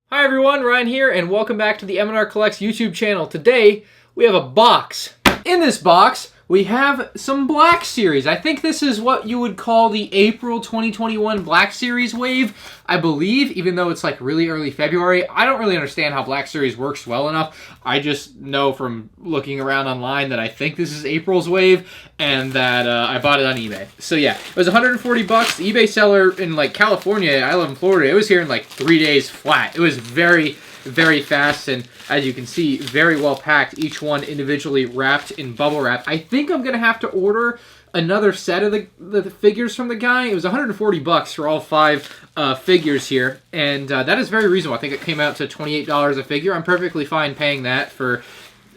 Hi everyone, Ryan here, and welcome back to the MandR Collects YouTube channel. Today, we have a box. In this box, we have some Black Series. I think this is what you would call the April 2021 Black Series wave, I believe, even though it's like really early February. I don't really understand how Black Series works well enough. I just know from looking around online that I think this is April's wave, and that I bought it on eBay. So yeah, it was 140 bucks. The eBay seller in like California, I live in Florida, it was here in like 3 days flat. It was very fast, and as you can see, very well packed, each one individually wrapped in bubble wrap. I think I'm gonna have to order another set of the figures from the guy. It was 140 bucks for all 5 figures here, and that is very reasonable. I think it came out to $28 a figure. I'm perfectly fine paying that for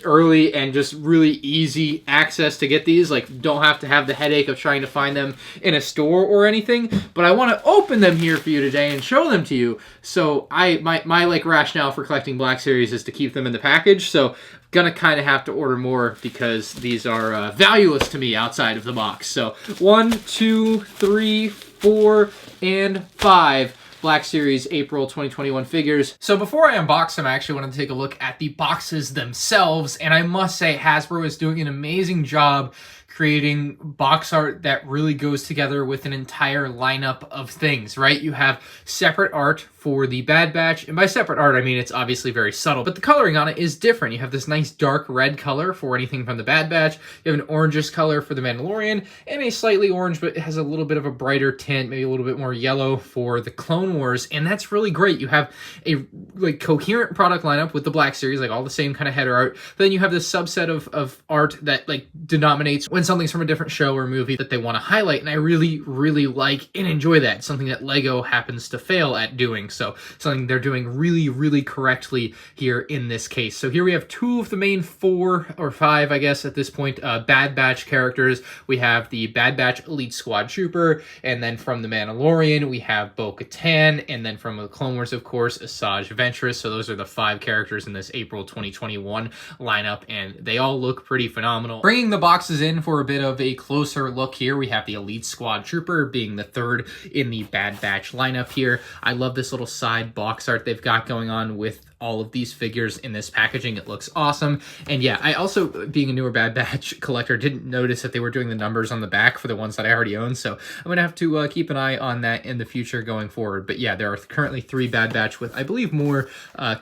early and just really easy access to get these. Like, don't have to have the headache of trying to find them in a store or anything. But I want to open them here for you today and show them to you. So my like rationale for collecting Black Series is to keep them in the package. So gonna kind of have to order more because these are valueless to me outside of the box. So 1, 2, 3, 4, and 5 Black Series April 2021 figures. So before I unbox them, I actually wanted to take a look at the boxes themselves, and I must say Hasbro is doing an amazing job creating box art that really goes together with an entire lineup of things, right? You have separate art for the Bad Batch, and by separate art, I mean it's obviously very subtle, but the coloring on it is different. You have this nice dark red color for anything from the Bad Batch, you have an orangish color for the Mandalorian, and a slightly orange, but it has a little bit of a brighter tint, maybe a little bit more yellow for the Clone Wars, and that's really great. You have a like coherent product lineup with the Black Series, like all the same kind of header art, but then you have this subset of art that like denominates when something's from a different show or movie that they want to highlight, and I really like and enjoy that. It's something that Lego happens to fail at doing, so something they're doing really correctly here in this case. So here we have 2 of the main 4 or 5, I guess at this point, Bad Batch characters. We have the Bad Batch Eliete Squad Trooper, and then from the Mandalorian we have Bo-Katan, and then from the Clone Wars, of course, Asajj Ventress. So those are the 5 characters in this April 2021 lineup, and they all look pretty phenomenal. Bringing the boxes in for a bit of a closer look here, we have the Eliete Squad Trooper being the 3rd in the Bad Batch lineup here. I love this little side box art they've got going on with all of these figures in this packaging. It looks awesome. And yeah, I also, being a newer Bad Batch collector, didn't notice that they were doing the numbers on the back for the ones that I already own, so I'm gonna have to keep an eye on that in the future going forward. But yeah, there are currently 3 Bad Batch with, I believe, more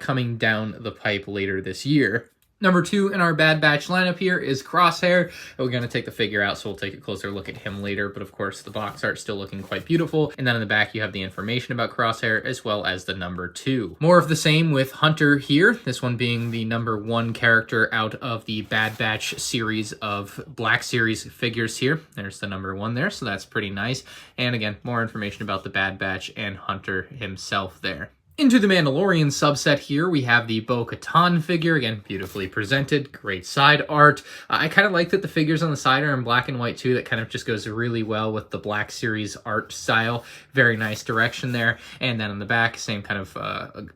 coming down the pipe later this year. Number 2 in our Bad Batch lineup here is Crosshair. We're going to take the figure out, so we'll take a closer look at him later, but of course the box art's still looking quite beautiful. And then in the back you have the information about Crosshair as well as the number 2. More of the same with Hunter here, this one being the number 1 character out of the Bad Batch series of Black Series figures here. There's the number 1 there, so that's pretty nice. And again, more information about the Bad Batch and Hunter himself there. Into the Mandalorian subset here, we have the Bo-Katan figure. Again, beautifully presented, great side art. I kind of like that the figures on the side are in black and white too. That kind of just goes really well with the Black Series art style. Very nice direction there. And then on the back, same kind of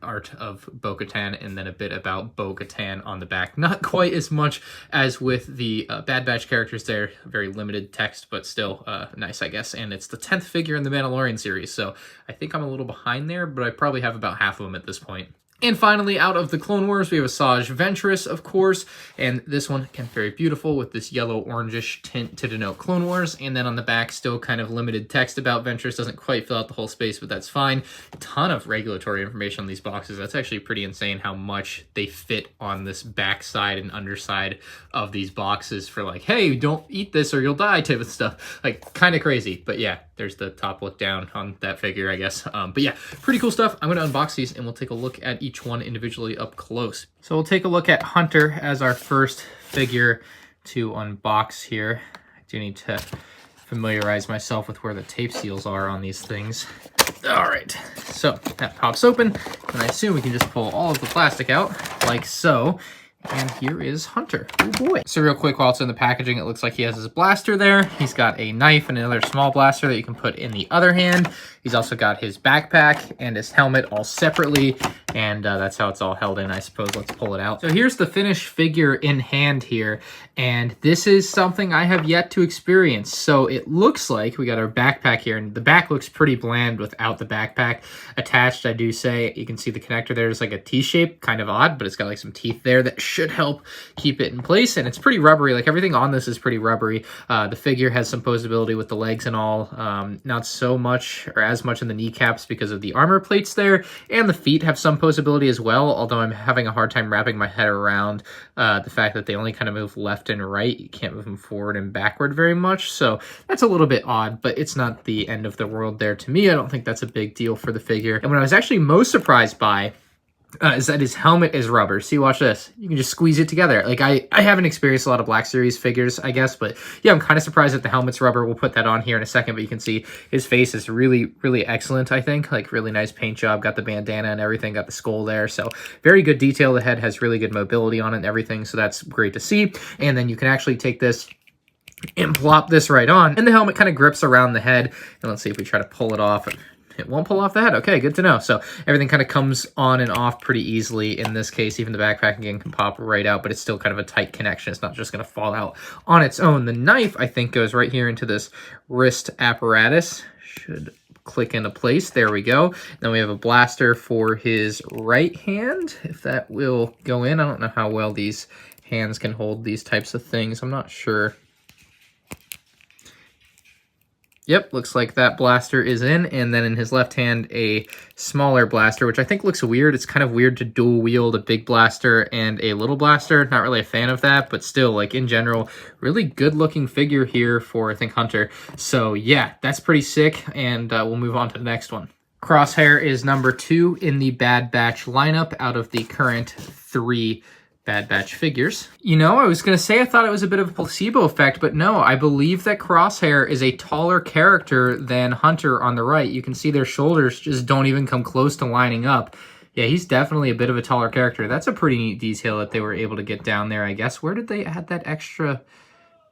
art of Bo-Katan, and then a bit about Bo-Katan on the back. Not quite as much as with the Bad Batch characters there. Very limited text, but still nice, I guess. And it's the 10th figure in the Mandalorian series, so I think I'm a little behind there, but I probably have about half of them at this point. And finally, out of the Clone Wars, we have Asajj Ventress, of course, and this one, again, very beautiful with this yellow-orangish tint to denote Clone Wars, and then on the back, still kind of limited text about Ventress, doesn't quite fill out the whole space, but that's fine. A ton of regulatory information on these boxes. That's actually pretty insane how much they fit on this back side and underside of these boxes for like, hey, don't eat this or you'll die type of stuff. Like, kind of crazy, but yeah, there's the top look down on that figure, I guess. But yeah, pretty cool stuff. I'm going to unbox these and we'll take a look at each one individually up close. So we'll take a look at Hunter as our first figure to unbox here. I do need to familiarize myself with where the tape seals are on these things. All right, so that pops open, and I assume we can just pull all of the plastic out like so. And here is Hunter. Oh boy. So real quick, while it's in the packaging, it looks like he has his blaster there. He's got a knife and another small blaster that you can put in the other hand. He's also got his backpack and his helmet all separately. And that's how it's all held in, I suppose. Let's pull it out. So here's the finished figure in hand here. And this is something I have yet to experience. So it looks like we got our backpack here. And the back looks pretty bland without the backpack attached, I do say. You can see the connector there is like a T-shape, kind of odd, but it's got like some teeth there that should help keep it in place. And it's pretty rubbery. Like everything on this is pretty rubbery. The figure has some posability with the legs and all. Not so much or as much in the kneecaps because of the armor plates there. And the feet have some posability as well, although I'm having a hard time wrapping my head around the fact that they only kind of move left and right. You can't move them forward and backward very much. So that's a little bit odd, but it's not the end of the world there to me. I don't think that's a big deal for the figure. And what I was actually most surprised by is that his helmet is rubber. See, watch this. You can just squeeze it together. Like, I haven't experienced a lot of Black Series figures, I guess, but yeah, I'm kind of surprised that the helmet's rubber. We'll put that on here in a second, but you can see his face is really, really excellent, I think. Like, really nice paint job. Got the bandana and everything. Got the skull there. So, very good detail. The head has really good mobility on it and everything, so that's great to see. And then you can actually take this and plop this right on, and the helmet kind of grips around the head. And let's see if we try to pull it off. It won't pull off the head. Okay, good to know. So everything kind of comes on and off pretty easily in this case. Even the backpack again can pop right out, but it's still kind of a tight connection. It's not just going to fall out on its own. The knife, I think, goes right here into this wrist apparatus. Should click into place. There we go. Then we have a blaster for his right hand, if that will go in. I don't know how well these hands can hold these types of things. I'm not sure. Yep, looks like that blaster is in, and then in his left hand, a smaller blaster, which I think looks weird. It's kind of weird to dual wield a big blaster and a little blaster. Not really a fan of that, but still, like, in general, really good-looking figure here for, I think, Hunter. So, yeah, that's pretty sick, and we'll move on to the next one. Crosshair is number 2 in the Bad Batch lineup out of the current 3 Bad Batch figures. You know, I was going to say I thought it was a bit of a placebo effect, but no, I believe that Crosshair is a taller character than Hunter on the right. You can see their shoulders just don't even come close to lining up. Yeah, he's definitely a bit of a taller character. That's a pretty neat detail that they were able to get down there, I guess. Where did they add that extra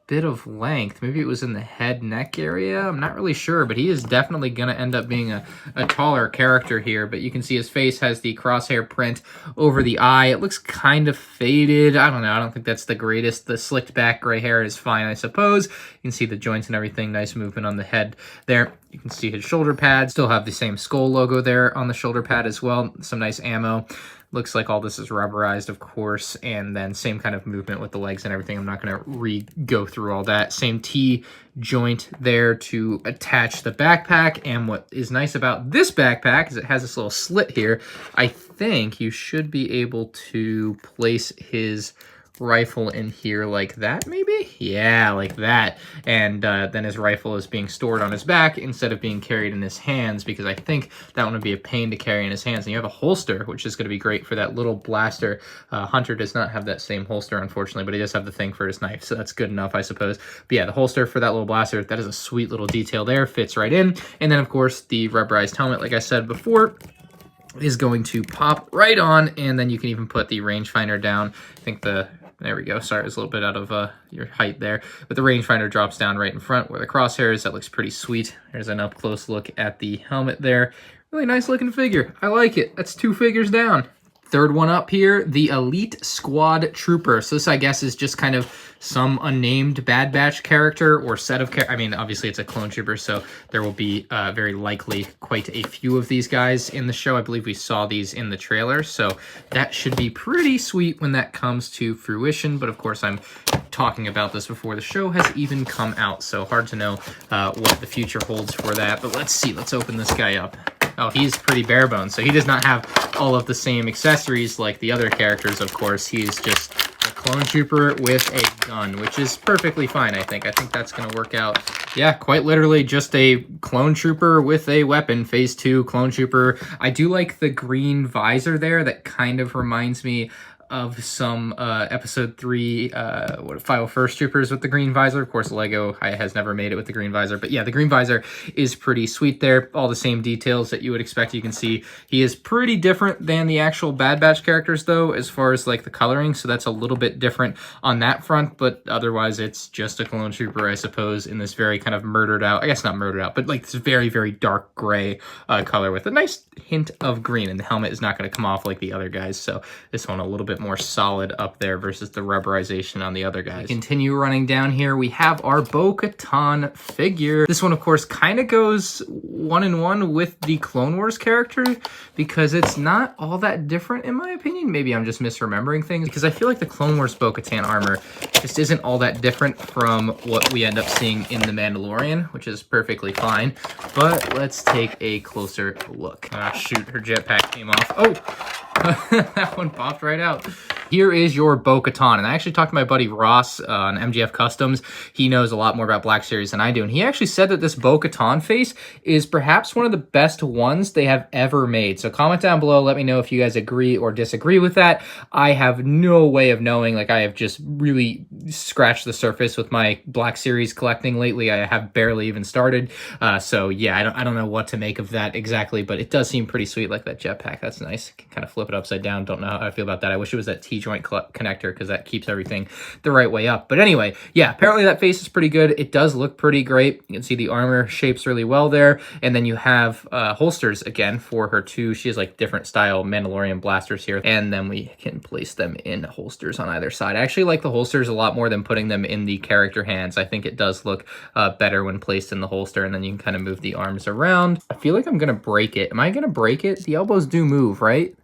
bit of length? Maybe it was in the head neck area. I'm not really sure, but he is definitely going to end up being a taller character here. But you can see his face has the Crosshair print over the eye. It looks kind of faded. I don't know. I don't think that's the greatest. The slicked back gray hair is fine, I suppose. You can see the joints and everything. Nice movement on the head there. You can see his shoulder pad. Still have the same skull logo there on the shoulder pad as well. Some nice ammo. Looks like all this is rubberized, of course, and then same kind of movement with the legs and everything. I'm not going to go through all that. Same T-joint there to attach the backpack, and what is nice about this backpack is it has this little slit here. I think you should be able to place his rifle in here like that, maybe? Yeah, like that. And then his rifle is being stored on his back instead of being carried in his hands, because I think that one would be a pain to carry in his hands. And you have a holster, which is going to be great for that little blaster. Hunter does not have that same holster, unfortunately, but he does have the thing for his knife, so that's good enough, I suppose. But yeah, the holster for that little blaster, that is a sweet little detail there, fits right in. And then, of course, the rubberized helmet, like I said before, is going to pop right on, and then you can even put the rangefinder down. I think there we go. Sorry, it was a little bit out of your height there. But the rangefinder drops down right in front where the crosshair is. That looks pretty sweet. There's an up-close look at the helmet there. Really nice looking figure. I like it. That's 2 figures down. Third one up here, the Eliete Squad Trooper. So this, I guess, is just kind of some unnamed Bad Batch character or set of characters. I mean, obviously it's a clone trooper, so there will be very likely quite a few of these guys in the show. I believe we saw these in the trailer, so that should be pretty sweet when that comes to fruition. But of course, I'm talking about this before the show has even come out, so hard to know what the future holds for that. But let's see. Let's open this guy up. Oh, he's pretty bare bones, so he does not have all of the same accessories like the other characters, of course. He's just a clone trooper with a gun, which is perfectly fine, I think. I think that's going to work out. Yeah, quite literally just a clone trooper with a weapon. Phase 2 clone trooper. I do like the green visor there. That kind of reminds me of some episode 3 501st Troopers with the green visor. Of course, Lego has never made it with the green visor, but yeah, the green visor is pretty sweet there. All the same details that you would expect. You can see he is pretty different than the actual Bad Batch characters though, as far as like the coloring, so that's a little bit different on that front, but otherwise it's just a clone trooper, I suppose, in this very kind of murdered out, I guess not murdered out, but like this very, very dark gray color with a nice hint of green, and the helmet is not going to come off like the other guys, so this one a little bit more solid up there versus the rubberization on the other guys. We continue running down here, we have our Bo-Katan figure. This one, of course, kind of goes 1-in-1 with the Clone Wars character because it's not all that different in my opinion. Maybe I'm just misremembering things because I feel like the Clone Wars Bo-Katan armor just isn't all that different from what we end up seeing in the Mandalorian, which is perfectly fine. But let's take a closer look. Ah, shoot, her jetpack came off. Oh, that one popped right out. Here is your Bo-Katan, and I actually talked to my buddy Ross on MGF Customs. He knows a lot more about Black Series than I do, and he actually said that this Bo-Katan face is perhaps one of the best ones they have ever made. So comment down below, let me know if you guys agree or disagree with that. I have no way of knowing, like I have just really scratched the surface with my Black Series collecting lately. I have barely even started, so yeah, I don't know what to make of that exactly, but it does seem pretty sweet, like that jetpack. That's nice. Can kind of flip it upside down. Don't know how I feel about that. I wish it was that T-joint connector because that keeps everything the right way up. But anyway, yeah, apparently that face is pretty good. It does look pretty great. You can see the armor shapes really well there. And then you have holsters again for her too. She has like different style Mandalorian blasters here. And then we can place them in holsters on either side. I actually like the holsters a lot more than putting them in the character hands. I think it does look better when placed in the holster, and then you can kind of move the arms around. I feel like I'm going to break it. Am I going to break it? The elbows do move, right?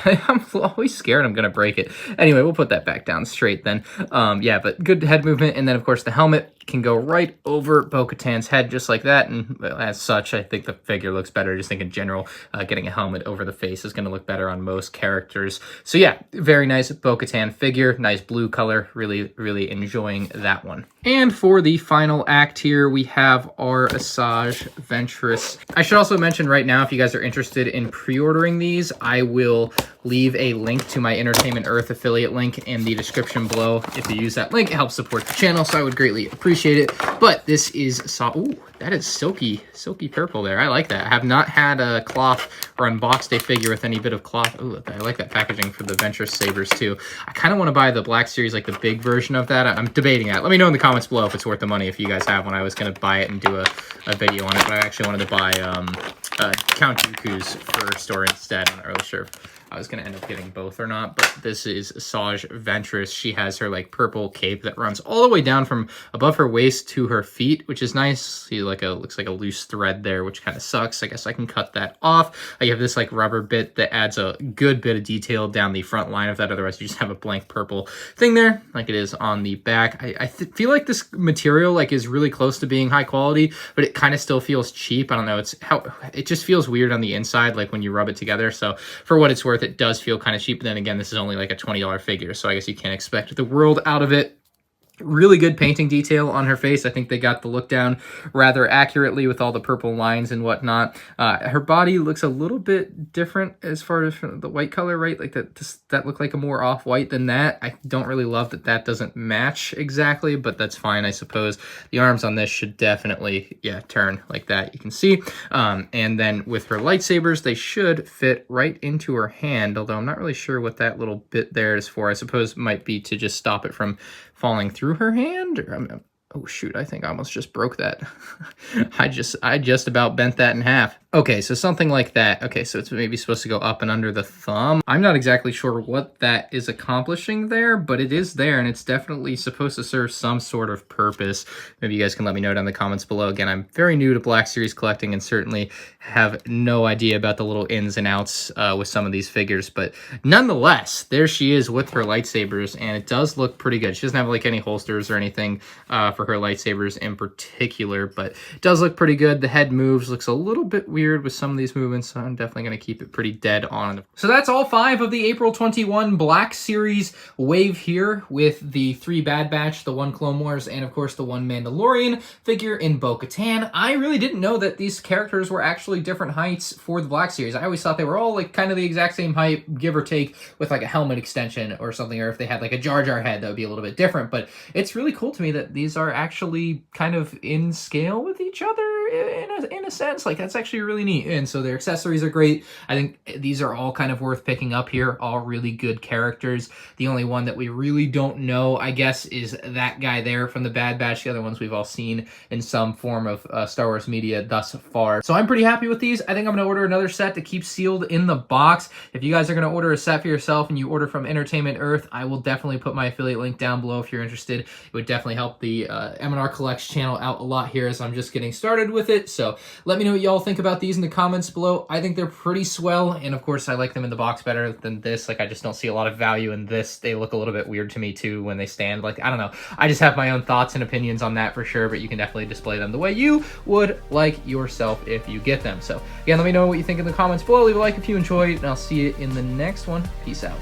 I'm always scared I'm going to break it. Anyway, we'll put that back down straight then. Yeah, but good head movement. And then, of course, the helmet can go right over Bo-Katan's head just like that. And as such, I think the figure looks better. I just think in general, getting a helmet over the face is going to look better on most characters. So yeah, very nice Bo-Katan figure. Nice blue color. Really, really enjoying that one. And for the final act here, we have our Asajj Ventress. I should also mention right now, if you guys are interested in pre-ordering these, I will leave a link to my Entertainment Earth affiliate link in the description below. If you use that link, it helps support the channel, so I would greatly appreciate it. But this is ooh, that is silky purple there. I like that. I have not had a cloth or unboxed a figure with any bit of cloth. Ooh, I like that packaging for the Ventress sabers too. I kind of want to buy the Black Series, like the big version of that. I'm debating that. Let me know in the comments below if it's worth the money, if you guys have one. I was going to buy it and do a video on it, but I actually wanted to buy Count Dooku's fur store instead. I'm not really sure if I was going to end up getting both or not, but this is Asajj Ventress. She has her like purple cape that runs all the way down from above her waist to her feet, which is nice. See, like looks like a loose thread there, which kind of sucks. I guess I can cut that off. You have this like rubber bit that adds a good bit of detail down the front line of that. Otherwise, you just have a blank purple thing there, like it is on the back. I feel like this material like is really close to being high quality, but it kind of still feels cheap. I don't know. It just feels weird on the inside, like when you rub it together. So for what it's worth, it does feel kind of cheap. But then again, this is only like a $20 figure, so I guess you can't expect the world out of it. Really good painting detail on her face. I think they got the look down rather accurately with all the purple lines and whatnot. Her body looks a little bit different as far as the white color, right? Like that looked like a more off-white than that. I don't really love that doesn't match exactly, but that's fine, I suppose. The arms on this should definitely, yeah, turn like that, you can see. And then with her lightsabers, they should fit right into her hand, although I'm not really sure what that little bit there is for. I suppose it might be to just stop it from falling through her hand. Or, oh shoot, I think I almost just broke that. I just about bent that in half. Okay, so something like that. Okay, so it's maybe supposed to go up and under the thumb. I'm not exactly sure what that is accomplishing there, but it is there, and it's definitely supposed to serve some sort of purpose. Maybe you guys can let me know down in the comments below. Again, I'm very new to Black Series collecting and certainly have no idea about the little ins and outs with some of these figures, but nonetheless, there she is with her lightsabers, and it does look pretty good. She doesn't have like any holsters or anything for her lightsabers in particular, but it does look pretty good. The head moves, looks a little bit weird weird with some of these movements, so I'm definitely going to keep it pretty dead on. So that's all 5 of the April 21 Black Series wave here, with the 3 Bad Batch, the 1 Clone Wars, and of course the 1 Mandalorian figure in Bo-Katan. I really didn't know that these characters were actually different heights for the Black Series. I always thought they were all like kind of the exact same height, give or take, with like a helmet extension or something, or if they had like a Jar Jar head, that would be a little bit different. But it's really cool to me that these are actually kind of in scale with each other in a sense. Like, that's actually really neat. And so their accessories are great. I think these are all kind of worth picking up here, all really good characters. The only one that we really don't know, I guess, is that guy there from the Bad Batch. The other ones we've all seen in some form of Star Wars media thus far. So I'm pretty happy with these. I think I'm going to order another set to keep sealed in the box. If you guys are going to order a set for yourself and you order from Entertainment Earth, I will definitely put my affiliate link down below if you're interested. It would definitely help the MandR Collects channel out a lot here, as I'm just getting started with it. So let me know what y'all think about these in the comments below. I think they're pretty swell, and of course I like them in the box better than this. Like, I just don't see a lot of value in this. They look a little bit weird to me too when they stand. Like, I don't know. I just have my own thoughts and opinions on that for sure, but you can definitely display them the way you would like yourself if you get them. So again, let me know what you think in the comments below. Leave a like if you enjoyed, and I'll see you in the next one. Peace out.